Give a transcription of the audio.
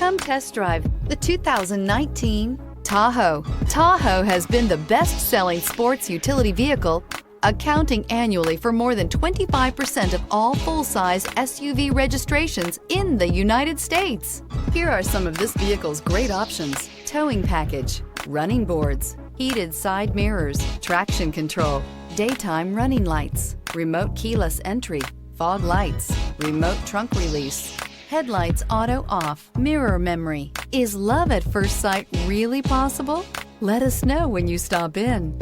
Come test drive the 2019 Tahoe. Tahoe has been the best-selling sports utility vehicle, accounting annually for more than 25% of all full-size SUV registrations in the United States. Here are some of this vehicle's great options: towing package, running boards, heated side mirrors, traction control, daytime running lights, remote keyless entry, fog lights, remote trunk release, headlights auto off, mirror memory. Is love at first sight really possible? Let us know when you stop in.